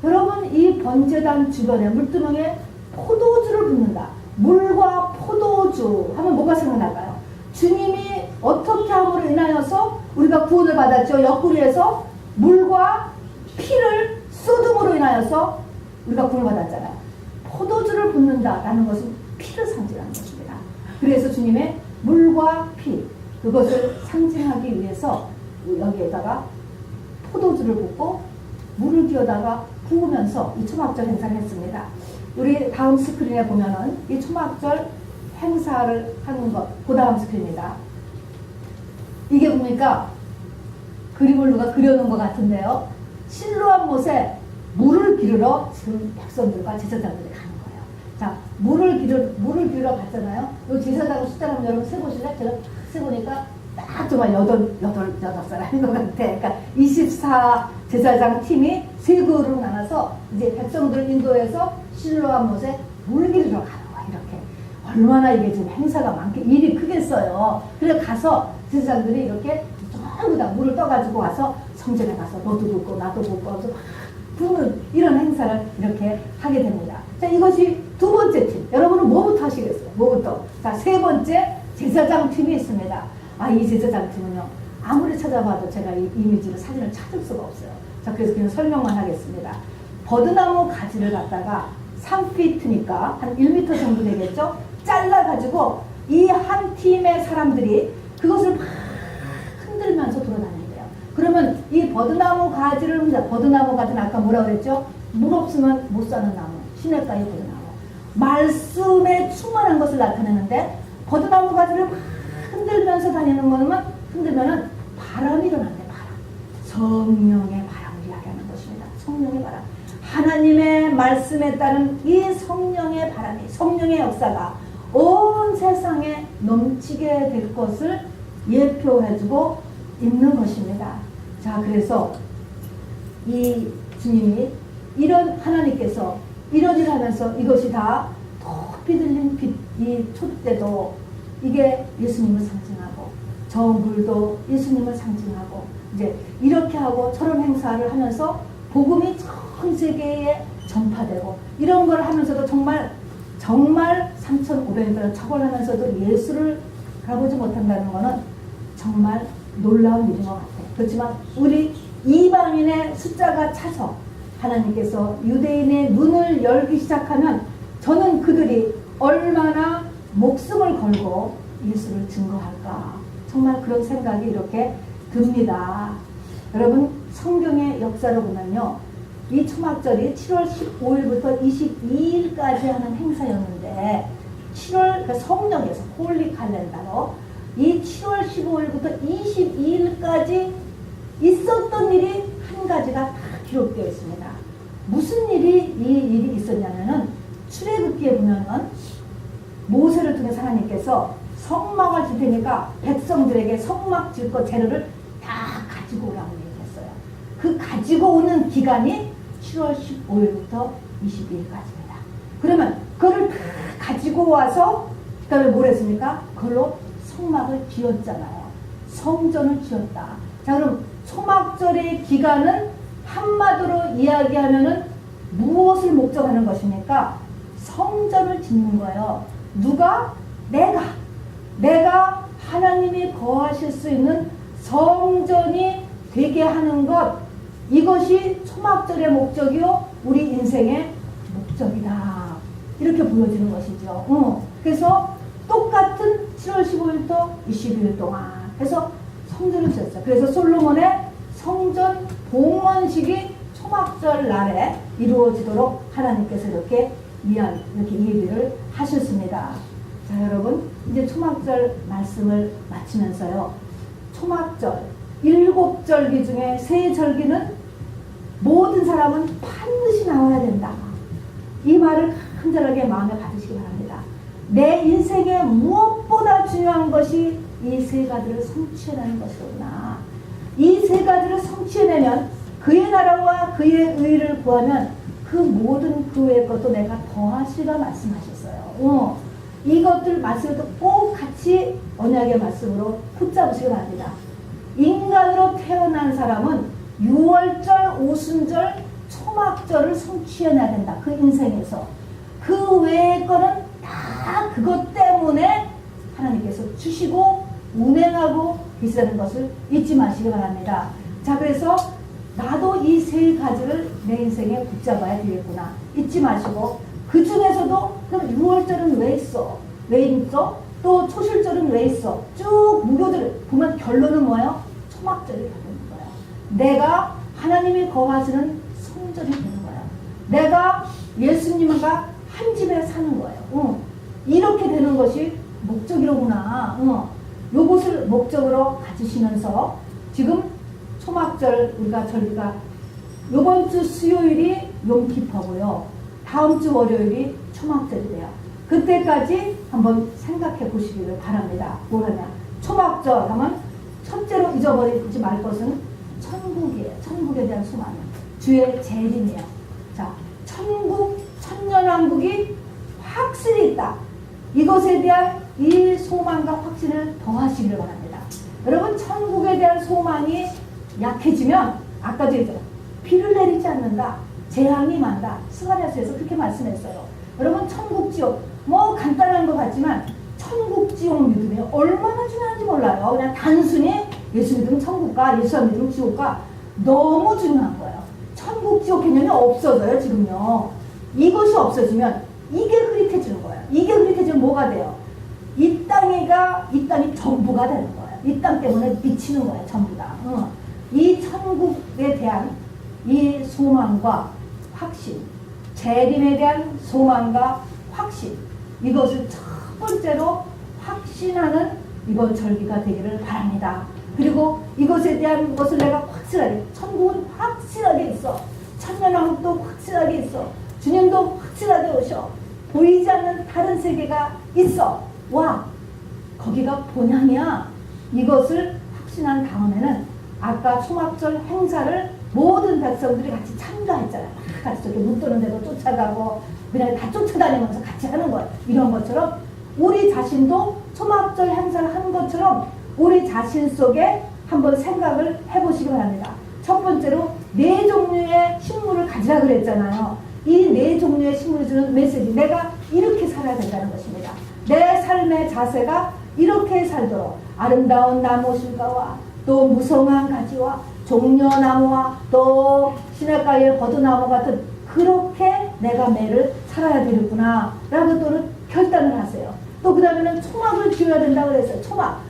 여러분 이 번제단 주변에 물두멍에 포도주를 붓는다. 물과 포도주 하면 뭐가 생각날까요? 주님이 어떻게 함으로 인하여서 우리가 구원을 받았죠. 옆구리에서 물과 피를 쏟음으로 인하여서 우리가 구원받았잖아요. 포도주를 붓는다라는 것은 피를 상징하는 것입니다. 그래서 주님의 물과 피, 그것을 상징하기 위해서 여기에다가 포도주를 붓고 물을 기어다가 부으면서 이 초막절 행사를 했습니다. 우리 다음 스크린에 보면은 이 초막절 행사를 하는 것, 그 다음 스크린입니다. 이게 뭡니까? 그림을 누가 그려놓은 것 같은데요. 실로암 못에 물을 기르러 지금 백성들과 제사장들이 가는 거예요. 자, 물을 기르러 갔잖아요. 이 제사장 숫자 한번 여러분 세보실래요? 제가 세보니까 딱 정말 여덟 사람인 것 같아. 그러니까 24 제사장 팀이 세 그룹으로 나눠서 이제 백성들을 인도해서 실로암 못에 물 기르러 가는 거예요. 이렇게. 얼마나 이게 지금 행사가 많게 일이 크겠어요. 그래서 가서 제사장들이 이렇게 전부 다 물을 떠가지고 와서 성전에 가서 너도 붓고 나도 붓고 하면서 막 부는 이런 행사를 이렇게 하게 됩니다. 자, 이것이 두 번째 팀. 여러분은 뭐부터 하시겠어요? 뭐부터? 자, 세 번째 제사장 팀이 있습니다. 아, 이 제사장 팀은요, 아무리 찾아봐도 제가 이 이미지를 사진을 찾을 수가 없어요. 자, 그래서 그냥 설명만 하겠습니다. 버드나무 가지를 갖다가 3피트니까 한 1m 정도 되겠죠? 잘라가지고 이 한 팀의 사람들이 그것을 막 흔들면서 돌아다닌대요. 그러면 이 버드나무 가지를 버드나무 가지는 아까 뭐라 그랬죠? 물 없으면 못 사는 나무, 시냇가의 버드나무. 말씀에 충만한 것을 나타내는데 버드나무 가지를 막 흔들면서 다니는 거는 흔들면은 바람이 일어난대. 바람. 성령의 바람을 이야기하는 것입니다. 성령의 바람. 하나님의 말씀에 따른 이 성령의 바람이, 성령의 역사가 온 세상에 넘치게 될 것을 예표해주고 있는 것입니다. 자, 그래서 이 주님이 이런 하나님께서 이런 일을 하면서 이것이 다 높이 들린 빛, 이 촛대도 이게 예수님을 상징하고 정불도 예수님을 상징하고 이제 이렇게 하고 저런 행사를 하면서 복음이 전 세계에 전파되고 이런 걸 하면서도 정말 3,500년을 처벌하면서도 예수를 가보지 못한다는 것은 정말 놀라운 일인 것 같아요. 그렇지만 우리 이방인의 숫자가 차서 하나님께서 유대인의 눈을 열기 시작하면 저는 그들이 얼마나 목숨을 걸고 예수를 증거할까, 정말 그런 생각이 이렇게 듭니다. 여러분, 성경의 역사를 보면요, 이 초막절이 7월 15일부터 22일까지 하는 행사였는데 7월, 그러니까 성령에서 홀리 칼렌다로 이 7월 15일부터 22일까지 있었던 일이 한 가지가 다 기록되어 있습니다. 무슨 일이 이 일이 있었냐면은 출애굽기에 보면은 모세를 통해서 하나님께서 성막을 질 테니까 백성들에게 성막 질 것 재료를 다 가지고 오라고 얘기했어요. 그 가지고 오는 기간이 7월 15일부터 22일까지입니다. 그러면 그거를 다 가지고 와서 그 다음에 뭘 했습니까? 그걸로 성막을 지었잖아요. 성전을 지었다. 자, 그럼 초막절의 기간은 한마디로 이야기하면은 무엇을 목적하는 것입니까? 성전을 짓는 거예요. 누가? 내가 하나님이 거하실 수 있는 성전이 되게 하는 것, 이것이 초막절의 목적이요 우리 인생의 목적이다. 이렇게 보여지는 것이죠. 그래서 똑같은 7월 15일부터 22일 동안 해서 성전을 지었어요. 그래서 솔로몬의 성전 봉헌식이 초막절 날에 이루어지도록 하나님께서 이렇게 예비를 하셨습니다. 자, 여러분, 이제 초막절 말씀을 마치면서요, 초막절 7절기 중에 3절기는 모든 사람은 반드시 나와야 된다. 이 말을 간절하게 마음에 받으시기 바랍니다. 내 인생에 무엇보다 중요한 것이 이 3가지를 성취해내는 것이구나. 이 3가지를 성취해내면 그의 나라와 그의 의를 구하면 그 모든 그 외의 것도 내가 더하시라 말씀하셨어요. 이것들 말씀을 꼭 같이 언약의 말씀으로 붙잡으시기 바랍니다. 인간으로 태어난 사람은 6월절, 오순절, 초막절을 성취해내야 된다. 그 인생에서. 그 외의 거는 다 그것 때문에 하나님께서 주시고 운행하고 계시다는 것을 잊지 마시기 바랍니다. 자, 그래서 나도 이 세 가지를 내 인생에 붙잡아야 되겠구나. 잊지 마시고, 그 중에서도 그럼 6월절은 왜 있어? 왜 있어? 또 초실절은 왜 있어? 쭉 무교들 보면 결론은 뭐예요? 초막절이 되는 거예요. 내가 하나님이 거하시는 성전이 되는 거예요. 내가 예수님과 한 집에 사는 거예요. 이렇게 되는 것이 목적이로구나. 요것을 목적으로 가지시면서 지금 초막절 우리가 절기가 요번 주 수요일이 용키퍼고요. 다음 주 월요일이 초막절이래요. 그때까지 한번 생각해 보시기를 바랍니다. 뭐하냐? 초막절 하면 첫째로 잊어버리지 말 것은 천국이에요. 천국에 대한 소망. 주의 재림이에요. 자, 천국, 천년왕국이 확실히 있다. 이것에 대한 이 소망과 확신을 더하시기를 바랍니다. 여러분, 천국에 대한 소망이 약해지면 아까도 얘기했죠. 비를 내리지 않는다. 재앙이 많다. 스가랴서에서 그렇게 말씀했어요. 여러분, 천국 지옥 뭐 간단한 것 같지만 천국 지옥 믿음이 얼마나 중요한지 몰라요. 그냥 단순히 예수 믿으면 천국과 예수 안 믿으면 지옥과 너무 중요한 거예요. 천국 지옥 개념이 없어져요. 지금요. 이것이 없어지면 이게 흐릿해지는 거예요. 이게 흐릿해지면 뭐가 돼요? 이 땅이 전부가 되는 거예요. 이 땅 때문에 미치는 거예요. 전부 다. 이 천국에 대한 이 소망과 확신, 재림에 대한 소망과 확신, 이것을 첫 번째로 확신하는 이번 절기가 되기를 바랍니다. 그리고 이것에 대한 것을 내가 확실하게, 천국은 확실하게 있어. 천년왕국도 확실하게 있어. 주님도 확실하게 오셔. 보이지 않는 다른 세계가 있어. 와, 거기가 본향이야. 이것을 확신한 다음에는 아까 초막절 행사를 모든 백성들이 같이 참가했잖아요. 같이 저렇게 눈 뜨는 데도 쫓아가고 그냥 다 쫓아다니면서 같이 하는 거예요. 이런 것처럼 우리 자신도 초막절 행사를 하는 것처럼 우리 자신 속에 한번 생각을 해보시기 바랍니다. 첫 번째로 4종류의 식물을 가지라 그랬잖아요. 이 4종류의 식물이 주는 메시지, 내가 이렇게 살아야 된다는 것입니다. 내 삶의 자세가 이렇게 살도록 아름다운 나무 실과와 또 무성한 가지와 종려나무와 또 시냇가의 버드나무 같은 그렇게 내가 매를 살아야 되겠구나 라고 또는 결단을 하세요. 또 그 다음에는 초막을 지어야 된다고 그랬어요. 초막.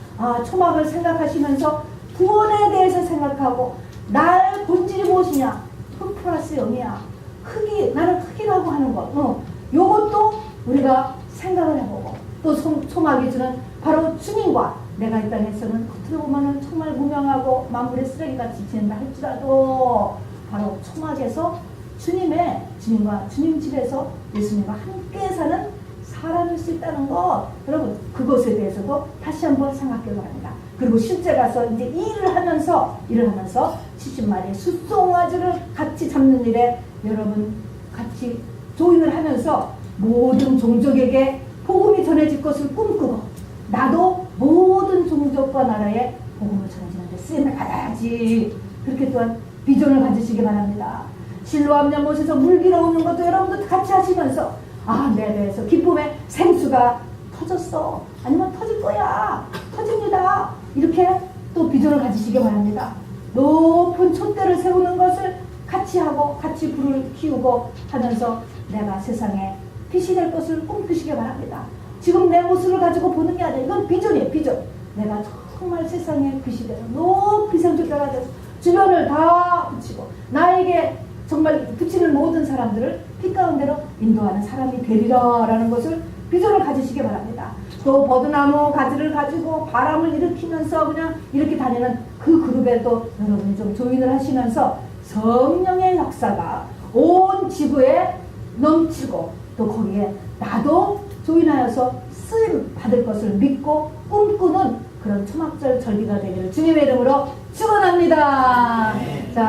초막을 생각하시면서 구원에 대해서 생각하고 나의 본질이 무엇이냐? 톤 플러스 0이야. 흙이, 나는 흙이라고 하는 것. 요것도 우리가 생각을 해보고 또 초막이 주는 바로 주님과 내가 이 땅에서는 겉으로 보면은 정말 무명하고 만물의 쓰레기같이 지낸다 할지라도 바로 초막에서 주님과 주님 집에서 예수님과 함께 사는 사람일 수 있다는 것, 여러분 그것에 대해서도 다시 한번 생각해 바랍니다. 그리고 실제 가서 이제 일을 하면서 70마리의 숫송아지를 같이 잡는 일에 여러분 같이 조인을 하면서 모든 종족에게 복음이 전해질 것을 꿈꾸고 나도 모든 종족과 나라에 복음을 전해지는데 쓰임을 받아야지. 그렇게 또한 비전을 가지시기 바랍니다. 실로암 연못에서 물 길어오는 것도 여러분도 같이 하시면서 내 배에서 기쁨의 생수가 터졌어. 아니면 터질 거야. 터집니다. 이렇게 또 비전을 가지시기 바랍니다. 높은 촛대를 세우는 것을 같이 하고 같이 불을 키우고 하면서 내가 세상에 빛이 될 것을 꿈꾸시기 바랍니다. 지금 내 모습을 가지고 보는 게 아니라 이건 비전이에요. 비전. 내가 정말 세상에 빛이 돼서 높이 생존자가 돼서 주변을 다 비치고 나에게 정말 비치는 모든 사람들을 빛 가운데로 인도하는 사람이 되리라 라는 것을 비전을 가지시기 바랍니다. 또 버드나무 가지를 가지고 바람을 일으키면서 그냥 이렇게 다니는 그 그룹에도 여러분이 좀 조인을 하시면서 성령의 역사가 온 지구에 넘치고 또 거기에 나도 조인하여서 쓰임 받을 것을 믿고 꿈꾸는 그런 초막절 절기가 되기를 주님의 이름으로 축원합니다. 자.